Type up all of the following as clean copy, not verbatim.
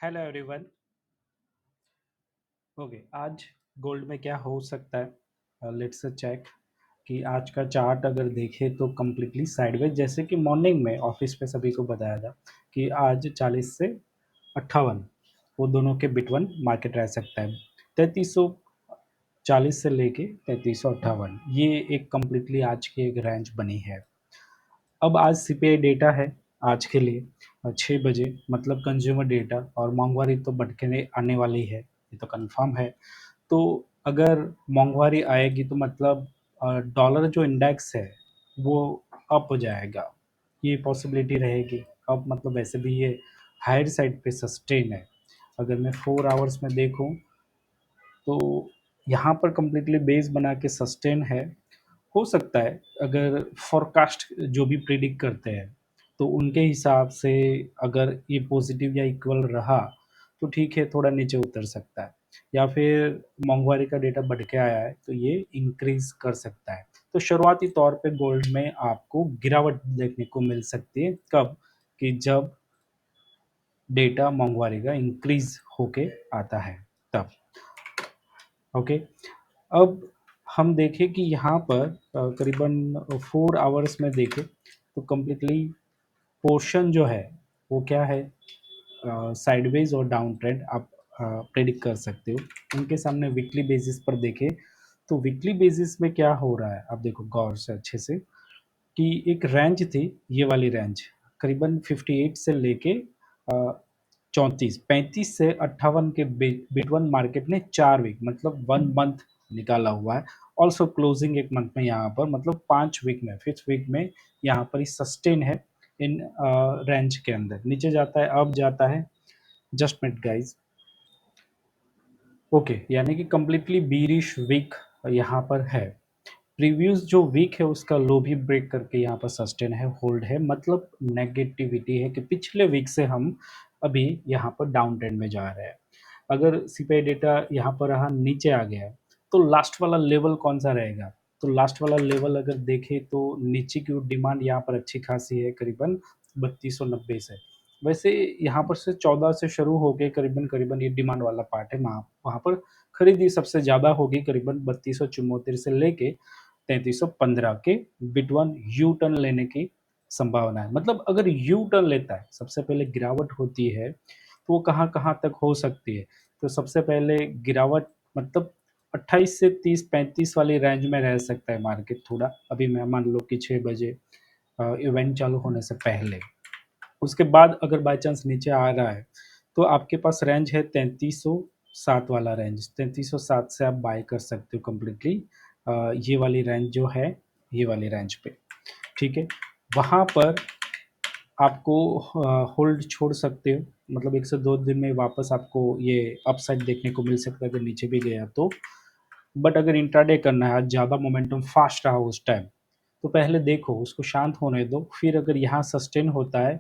Hello everyone. Okay, आज gold में क्या हो सकता है? लेट्स चेक कि आज का चार्ट अगर देखें तो कम्प्लीटली साइडवेज, जैसे कि मॉर्निंग में ऑफिस पे सभी को बताया था कि आज 40 से 58 वो दोनों के बिटवीन मार्केट रह सकता है। 3340 से लेके 3358 ये एक कम्प्लीटली आज की एक रेंज बनी है। अब आज सीपीआई डेटा है आज के लिए 6 बजे, मतलब कंज्यूमर डेटा, और मोंगवारी तो बढ़ आने वाली है, ये तो कंफर्म है। तो अगर मोंगवारी आएगी तो मतलब डॉलर जो इंडेक्स है वो अप हो जाएगा, ये पॉसिबिलिटी रहेगी। अब मतलब वैसे भी ये हायर साइड पे सस्टेन है। अगर मैं 4 आवर्स में देखूं तो यहाँ पर कम्प्लीटली बेस बना के सस्टेन है। हो सकता है अगर फोरकास्ट जो भी प्रिडिक्ट करते हैं तो उनके हिसाब से अगर ये पॉजिटिव या इक्वल रहा तो ठीक है, थोड़ा नीचे उतर सकता है, या फिर मोंगवारी का डेटा बढ़ के आया है तो ये इंक्रीज कर सकता है। तो शुरुआती तौर पे गोल्ड में आपको गिरावट देखने को मिल सकती है। कब? कि जब डेटा मोंगवारी का इंक्रीज होके आता है तब। ओके, अब हम देखें कि यहाँ पर करीबन 4 आवर्स में देखें तो कम्प्लीटली पोर्शन जो है वो क्या है, साइडवेज और डाउन ट्रेंड आप प्रेडिक्ट कर सकते हो। उनके सामने वीकली बेसिस पर देखें तो वीकली बेसिस में क्या हो रहा है आप देखो गौर से अच्छे से, कि एक रेंज थी, ये वाली रेंज करीबन 58 से लेके 34 से 58 के बिटवीन मार्केट ने 4 वीक मतलब 1 मंथ निकाला हुआ है। ऑल्सो क्लोजिंग एक मंथ में यहाँ पर मतलब 5 वीक में, 5th वीक में यहाँ पर सस्टेन है इन रेंज के अंदर। नीचे जाता है, अब जाता है। Just minute guys. ओके, यानी कि कंप्लीटली बीरिश वीक यहाँ पर है। प्रीवियस जो वीक है उसका लो भी ब्रेक करके यहाँ पर सस्टेन है, होल्ड है, मतलब नेगेटिविटी है कि पिछले वीक से हम अभी यहाँ पर डाउन ट्रेंड में जा रहे हैं। अगर सीपीआई डेटा यहाँ पर रहा नीचे आ गया है तो लास्ट वाला लेवल कौन सा रहेगा? तो लास्ट वाला लेवल अगर देखें तो नीचे की डिमांड यहाँ पर अच्छी खासी है, करीबन 3290 से। वैसे यहाँ पर से 14 से शुरू हो गए, करीबन करीबन ये डिमांड वाला पार्ट है, वहाँ वहाँ पर खरीदी सबसे ज़्यादा होगी, करीबन 3274 से लेके 3315 के बिटवीन यू टर्न लेने की संभावना है। मतलब अगर यू टर्न लेता है, सबसे पहले गिरावट होती है तो वो कहाँ कहाँ तक हो सकती है? तो सबसे पहले गिरावट मतलब 28 से 30 35 वाली रेंज में रह सकता है मार्केट थोड़ा, अभी मैं मान लो कि 6 बजे इवेंट चालू होने से पहले। उसके बाद अगर बाय चांस नीचे आ रहा है तो आपके पास रेंज है 3307 वाला रेंज, 3307 से आप बाय कर सकते हो कम्प्लीटली। ये वाली रेंज जो है, ये वाली रेंज पे, ठीक है, वहाँ पर आपको होल्ड छोड़ सकते हो। मतलब 1 से 2 दिन में वापस आपको ये अपसाइड देखने को मिल सकता है अगर नीचे भी गया तो। बट अगर इंट्राडे करना है, आज ज़्यादा मोमेंटम फास्ट रहा उस टाइम, तो पहले देखो उसको शांत होने दो, फिर अगर यहाँ सस्टेन होता है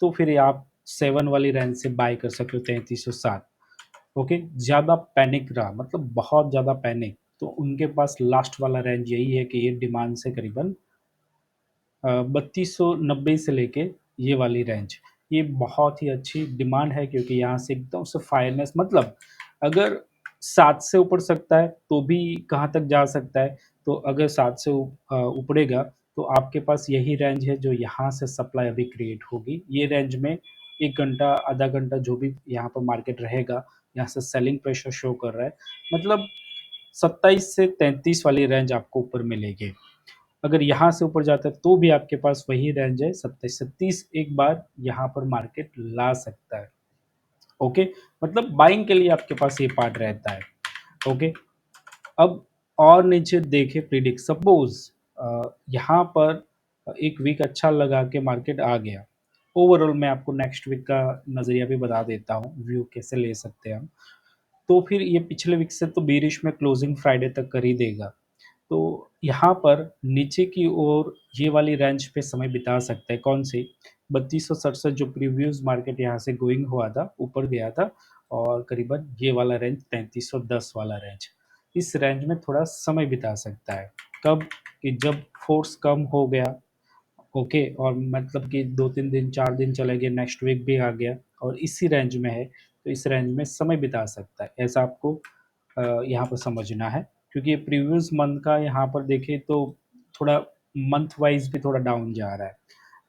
तो फिर आप 7 वाली रेंज से बाय कर सकते हो, 3307। ओके, ज़्यादा पैनिक रहा मतलब बहुत ज़्यादा पैनिक, तो उनके पास लास्ट वाला रेंज यही है कि ये डिमांड से करीबन 3290 से लेके ये वाली रेंज, ये बहुत ही अच्छी डिमांड है, क्योंकि यहाँ से एकदम से फायरनेस, मतलब अगर 7 से ऊपर सकता है तो भी कहाँ तक जा सकता है। तो अगर 7 से ऊपरेगा तो आपके पास यही रेंज है जो यहाँ से सप्लाई अभी क्रिएट होगी। ये रेंज में 1 घंटा आधा घंटा जो भी यहाँ पर मार्केट रहेगा, यहाँ से सेलिंग प्रेशर शो कर रहा है, मतलब 27 से 33 वाली रेंज आपको ऊपर मिलेगी। अगर यहाँ से ऊपर जाता है तो भी आपके पास वही रेंज है, 27 से 30 एक बार यहाँ पर मार्केट ला सकता है। ओके, मतलब बाइंग के लिए आपके पास ये पार्ट रहता है। ओके, अब और नीचे देखे प्रिडिक्ट, सपोज यहाँ पर एक वीक अच्छा लगा के मार्केट आ गया। ओवरऑल मैं आपको नेक्स्ट वीक का नज़रिया भी बता देता हूँ, व्यू कैसे ले सकते हैं हम। तो फिर ये पिछले वीक से तो बेरिश में क्लोजिंग फ्राइडे तक कर ही देगा। तो यहाँ पर नीचे की ओर ये वाली रेंज पे समय बिता सकते हैं, कौन सी? 3267 जो प्रीवियस मार्केट यहाँ से गोइंग हुआ था, ऊपर गया था, और करीबन ये वाला रेंज 3310 वाला रेंज, इस रेंज में थोड़ा समय बिता सकता है। कब? कि जब फोर्स कम हो गया, ओके, और मतलब कि 2-3 दिन 4 दिन चले गए, नेक्स्ट वीक भी आ गया और इसी रेंज में है, तो इस रेंज में समय बिता सकता है। ऐसा आपको यहाँ पर समझना है, क्योंकि ये प्रीवियस मंथ का यहाँ पर देखें तो थोड़ा मंथ वाइज़ भी थोड़ा डाउन जा रहा है,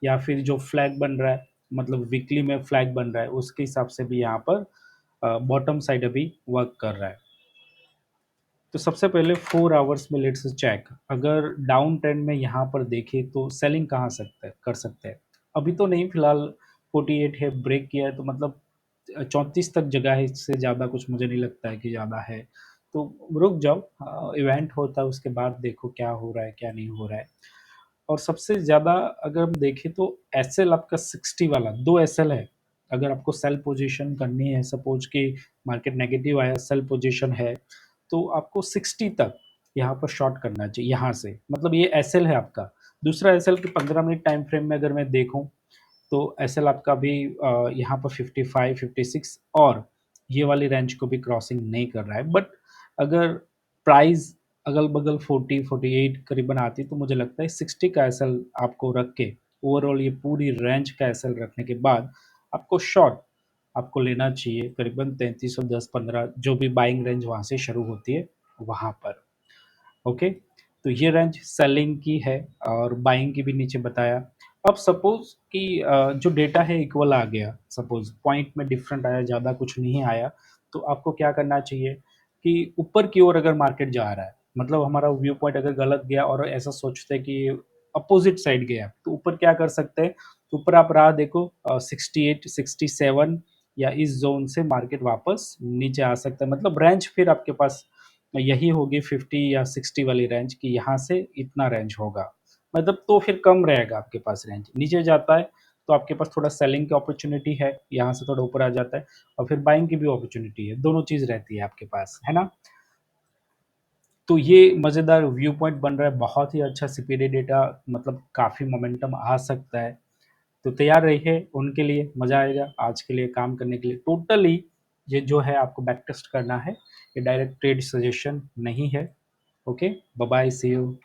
या फिर जो फ्लैग बन रहा है, मतलब वीकली में फ्लैग बन रहा है, उसके हिसाब से भी यहाँ पर बॉटम साइड अभी वर्क कर रहा है। तो सबसे पहले 4 आवर्स में लेट्स चेक, अगर डाउन ट्रेंड में यहाँ पर देखें तो सेलिंग कहाँ सकता है कर सकते हैं। अभी तो नहीं, फिलहाल 48 है, ब्रेक किया है, तो मतलब 34 तक जगह है, इससे ज़्यादा कुछ मुझे नहीं लगता है कि ज़्यादा है। तो रुक जाओ, इवेंट होता है उसके बाद देखो क्या हो रहा है, क्या नहीं हो रहा है। और सबसे ज़्यादा अगर हम देखें तो एसएल आपका 60 वाला, 2 एसएल है। अगर आपको सेल पोजीशन करनी है, सपोज कि मार्केट नेगेटिव आया, सेल पोजीशन है, तो आपको 60 तक यहाँ पर शॉर्ट करना चाहिए यहाँ से, मतलब ये एसएल है आपका। दूसरा एसएल के 15 मिनट टाइम फ्रेम में अगर मैं देखूँ, तो एसएल आपका भी यहाँ पर 55, 56 और ये वाली रेंज को भी क्रॉसिंग नहीं कर रहा है। बट अगर प्राइस अगल-बगल 40, 48 करीबन आती, तो मुझे लगता है 60 का एसएल आपको रख के, ओवरऑल ये पूरी रेंज का एसएल रखने के बाद आपको शॉर्ट आपको लेना चाहिए करीबन 3310-15, जो भी बाइंग रेंज वहाँ से शुरू होती है, वहाँ पर। ओके, तो ये रेंज सेलिंग की है और बाइंग की भी नीचे बताया। अब सपोज कि जो डेटा है इक्वल आ गया, सपोज पॉइंट में डिफरेंट आया, ज़्यादा कुछ नहीं आया, तो आपको क्या करना चाहिए कि ऊपर की ओर अगर मार्केट जा रहा है, मतलब हमारा व्यू पॉइंट अगर गलत गया और ऐसा सोचते हैं कि अपोजिट साइड गया, तो ऊपर क्या कर सकते हैं, तो ऊपर आप राह देखो 68, 67 या इस जोन से मार्केट वापस नीचे आ सकता है, मतलब रेंज फिर आपके पास यही होगी 50 या 60 वाली रेंज की, यहाँ से इतना रेंज होगा। मतलब तो फिर कम रहेगा आपके पास रेंज। नीचे जाता है तो आपके पास थोड़ा सेलिंग की अपॉर्च्युनिटी है, यहाँ से थोड़ा ऊपर आ जाता है और फिर बाइंग की भी अपॉर्च्युनिटी है, दोनों चीज़ रहती है आपके पास, है ना? तो ये मज़ेदार व्यू पॉइंट बन रहा है, बहुत ही अच्छा सीपीडी डेटा, मतलब काफ़ी मोमेंटम आ सकता है। तो तैयार रहिए उनके लिए, मज़ा आएगा आज के लिए काम करने के लिए। टोटली ये जो है आपको बैक टेस्ट करना है, ये डायरेक्ट ट्रेड सजेशन नहीं है। Okay, bye bye, see you.